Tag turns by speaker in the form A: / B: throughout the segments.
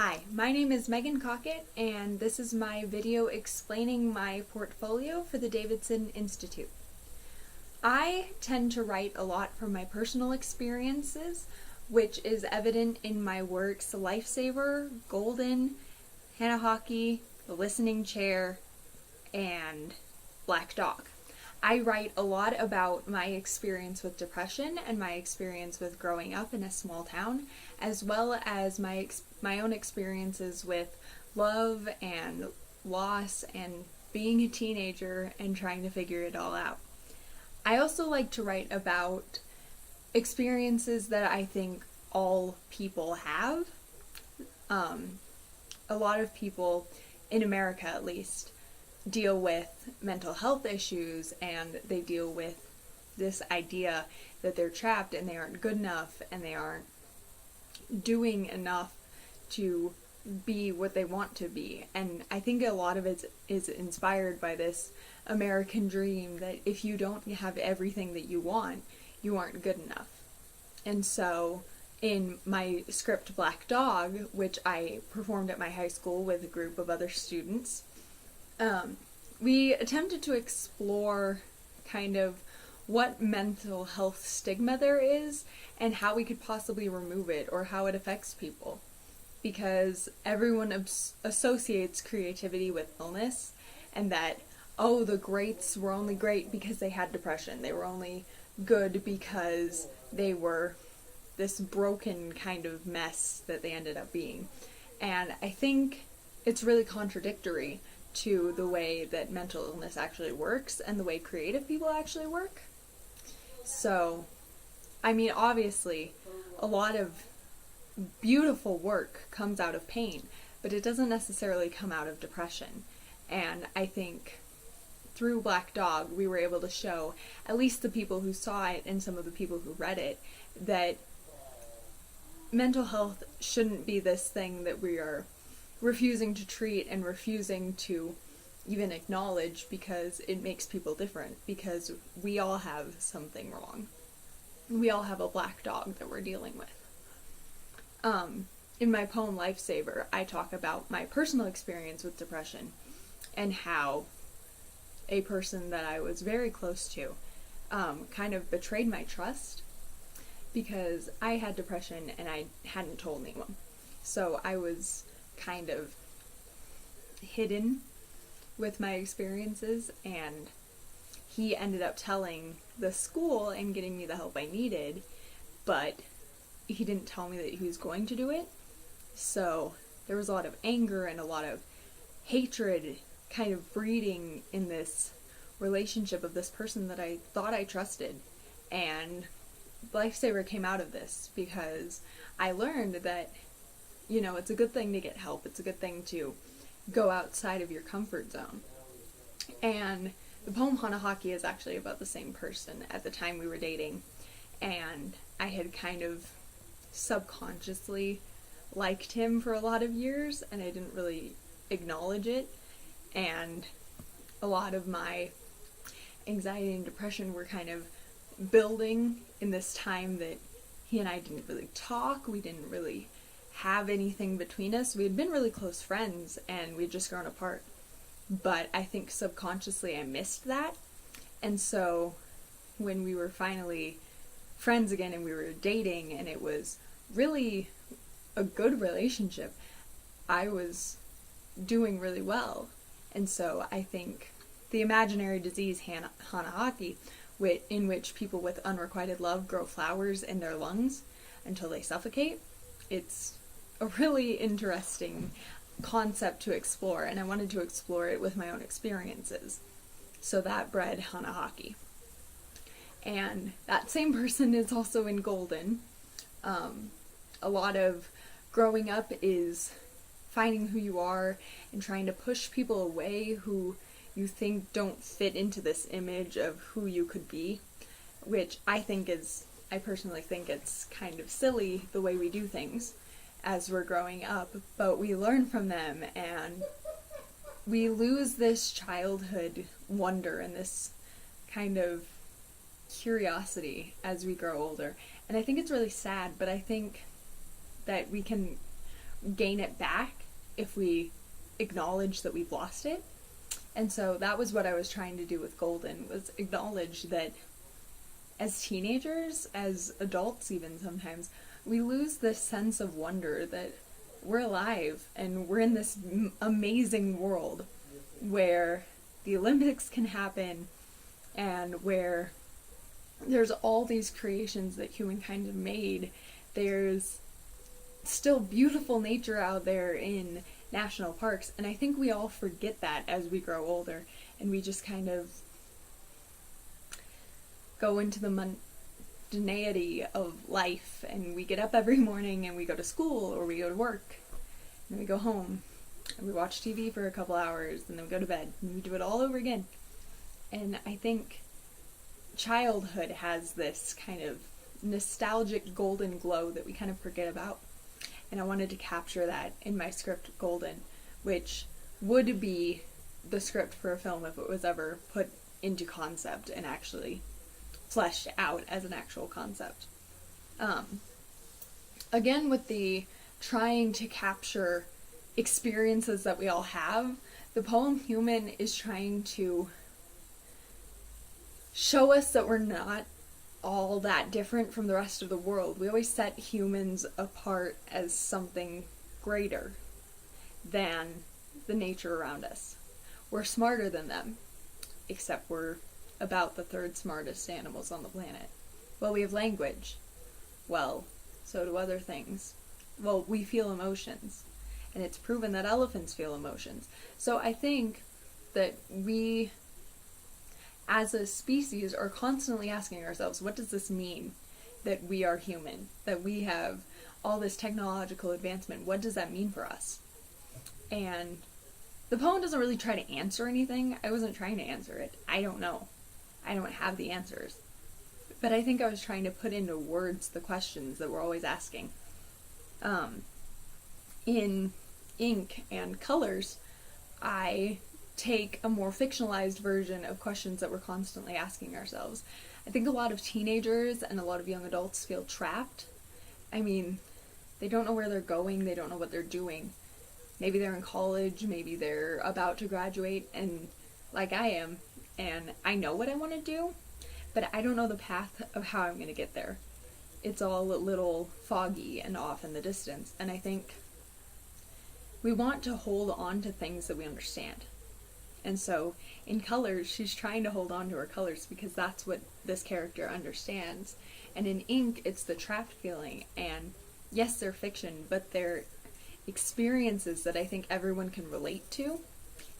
A: Hi, my name is Megan Cockett, and this is my video explaining my portfolio for the Davidson Institute. I tend to write a lot from my personal experiences, which is evident in my works Lifesaver, Golden, Hanahaki, The Listening Chair, and Black Dog. I write a lot about my experience with depression and my experience with growing up in a small town, as well as my own experiences with love and loss and being a teenager and trying to figure it all out. I also like to write about experiences that I think all people have. A lot of people, in America at least, deal with mental health issues, and they deal with this idea that they're trapped and they aren't good enough and they aren't doing enough to be what they want to be. And I think a lot of it is inspired by this American dream that if you don't have everything that you want, you aren't good enough. And so in my script Black Dog, which I performed at my high school with a group of other students, we attempted to explore kind of what mental health stigma there is and how we could possibly remove it or how it affects people. Because everyone associates creativity with illness, and that, oh, the greats were only great because they had depression. They were only good because they were this broken kind of mess that they ended up being. And I think it's really contradictory to the way that mental illness actually works and the way creative people actually work. So, I mean, obviously, a lot of beautiful work comes out of pain, but it doesn't necessarily come out of depression. And I think through Black Dog, we were able to show, at least the people who saw it and some of the people who read it, that mental health shouldn't be this thing that we are refusing to treat and refusing to even acknowledge because it makes people different, because we all have something wrong. We all have a black dog that we're dealing with. In my poem Lifesaver, I talk about my personal experience with depression and how a person that I was very close to kind of betrayed my trust because I had depression and I hadn't told anyone. So I was kind of hidden with my experiences, and he ended up telling the school and getting me the help I needed, but he didn't tell me that he was going to do it. So there was a lot of anger and a lot of hatred kind of breeding in this relationship of this person that I thought I trusted. And Lifesaver came out of this because I learned that, you know, it's a good thing to get help. It's a good thing to go outside of your comfort zone. And the poem Hanahaki is actually about the same person at the time we were dating. And I had kind of subconsciously liked him for a lot of years, and I didn't really acknowledge it. And a lot of my anxiety and depression were kind of building in this time that he and I didn't really talk. We didn't really have anything between us. We had been really close friends and we'd just grown apart. But I think subconsciously I missed that. And so when we were finally friends again and we were dating and it was really a good relationship, I was doing really well. And so I think the imaginary disease Hanahaki, in which people with unrequited love grow flowers in their lungs until they suffocate, it's a really interesting concept to explore, and I wanted to explore it with my own experiences. So that bred Hanahaki. And that same person is also in Golden. A lot of growing up is finding who you are and trying to push people away who you think don't fit into this image of who you could be, which I personally think it's kind of silly the way we do things as we're growing up, but we learn from them and we lose this childhood wonder and this kind of curiosity as we grow older. And I think it's really sad, but I think that we can gain it back if we acknowledge that we've lost it. And so that was what I was trying to do with Golden, was acknowledge that as teenagers, as adults even sometimes, we lose this sense of wonder that we're alive and we're in this amazing world where the Olympics can happen and where there's all these creations that humankind have made. There's still beautiful nature out there in national parks, and I think we all forget that as we grow older, and we just kind of go into the mundanity of life, and we get up every morning and we go to school or we go to work and we go home and we watch TV for a couple hours and then we go to bed and we do it all over again. And I think childhood has this kind of nostalgic golden glow that we kind of forget about. And I wanted to capture that in my script, Golden, which would be the script for a film if it was ever put into concept and actually fleshed out as an actual concept. Again, with the trying to capture experiences that we all have, the poem Human is trying to show us that we're not all that different from the rest of the world. We always set humans apart as something greater than the nature around us. We're smarter than them, except we're about the third smartest animals on the planet. Well, we have language. Well, so do other things. Well, we feel emotions, and it's proven that elephants feel emotions. So I think that we, as a species, are constantly asking ourselves, what does this mean that we are human? That we have all this technological advancement? What does that mean for us? And the poem doesn't really try to answer anything. I wasn't trying to answer it. I don't know. I don't have the answers. But I think I was trying to put into words the questions that we're always asking. In ink and colors, I take a more fictionalized version of questions that we're constantly asking ourselves. I think a lot of teenagers and a lot of young adults feel trapped. I mean, they don't know where they're going, they don't know what they're doing. Maybe they're in college, maybe they're about to graduate, and like I am, and I know what I want to do, but I don't know the path of how I'm going to get there. It's all a little foggy and off in the distance, and I think we want to hold on to things that we understand. And so, in colors, she's trying to hold on to her colors because that's what this character understands. And in ink, it's the trapped feeling, and yes, they're fiction, but they're experiences that I think everyone can relate to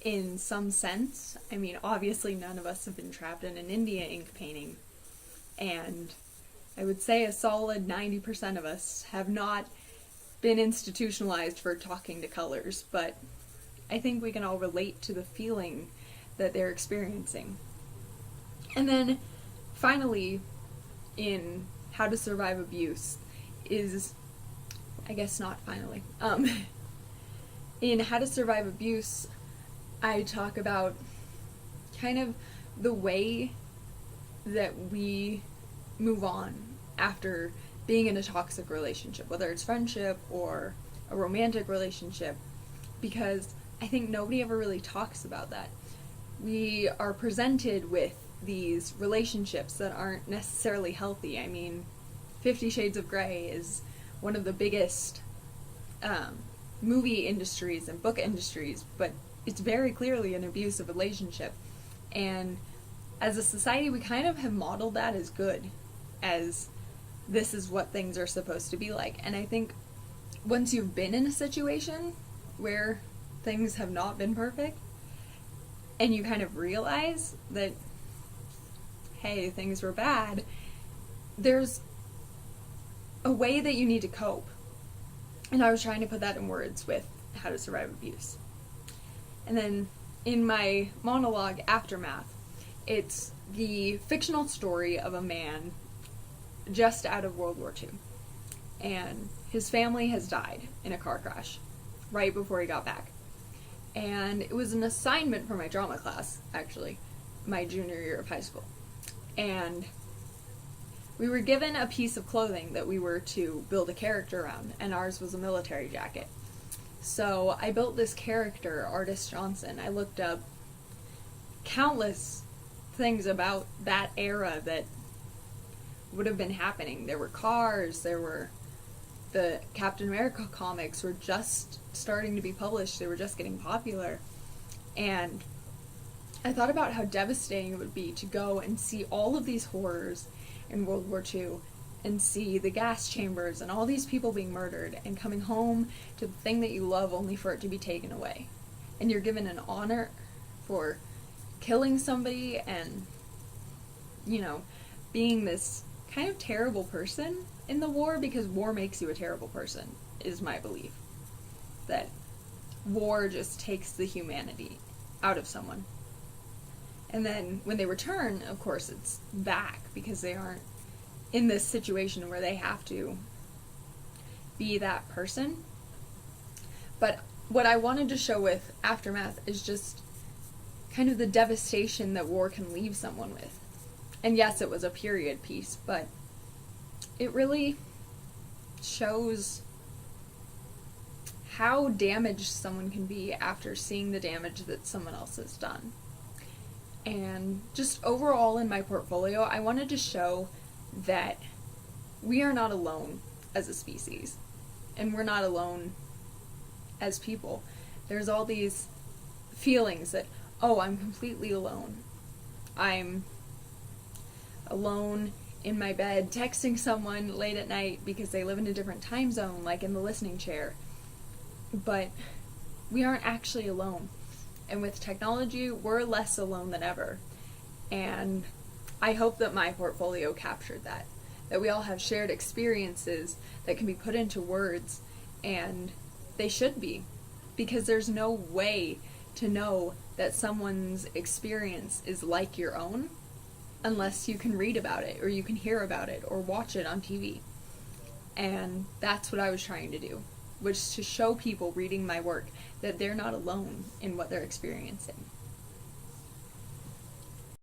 A: in some sense. I mean, obviously none of us have been trapped in an India ink painting, and I would say a solid 90% of us have not been institutionalized for talking to colors, but I think we can all relate to the feeling that they're experiencing. And then finally, in How to Survive Abuse is, I guess not finally, in How to Survive Abuse, I talk about kind of the way that we move on after being in a toxic relationship, whether it's friendship or a romantic relationship, because I think nobody ever really talks about that. We are presented with these relationships that aren't necessarily healthy. I mean, 50 Shades of Grey is one of the biggest movie industries and book industries, but it's very clearly an abusive relationship. And as a society, we kind of have modeled that as good, as this is what things are supposed to be like. And I think once you've been in a situation where things have not been perfect, and you kind of realize that, hey, things were bad, there's a way that you need to cope. And I was trying to put that in words with How to Survive Abuse. And then in my monologue, Aftermath, it's the fictional story of a man just out of World War II. And his family has died in a car crash right before he got back. And it was an assignment for my drama class, actually, my junior year of high school. And we were given a piece of clothing that we were to build a character around, and ours was a military jacket. So I built this character, Artist Johnson. I looked up countless things about that era that would have been happening. There were cars, there were the Captain America comics were just starting to be published, they were just getting popular. And I thought about how devastating it would be to go and see all of these horrors in World War II and see the gas chambers and all these people being murdered and coming home to the thing that you love only for it to be taken away. And you're given an honor for killing somebody and, you know, being this kind of terrible person in the war, because war makes you a terrible person, is my belief. That war just takes the humanity out of someone. And then when they return, of course, it's back because they aren't in this situation where they have to be that person. But what I wanted to show with Aftermath is just kind of the devastation that war can leave someone with. And yes, it was a period piece, but it really shows how damaged someone can be after seeing the damage that someone else has done. And just overall in my portfolio, I wanted to show that we are not alone as a species, and we're not alone as people. There's all these feelings that, oh, I'm completely alone. I'm alone in my bed texting someone late at night because they live in a different time zone, like in the listening chair. But we aren't actually alone. And with technology, we're less alone than ever. And I hope that my portfolio captured that. That we all have shared experiences that can be put into words, and they should be. Because there's no way to know that someone's experience is like your own unless you can read about it, or you can hear about it, or watch it on TV. And that's what I was trying to do, was to show people reading my work that they're not alone in what they're experiencing.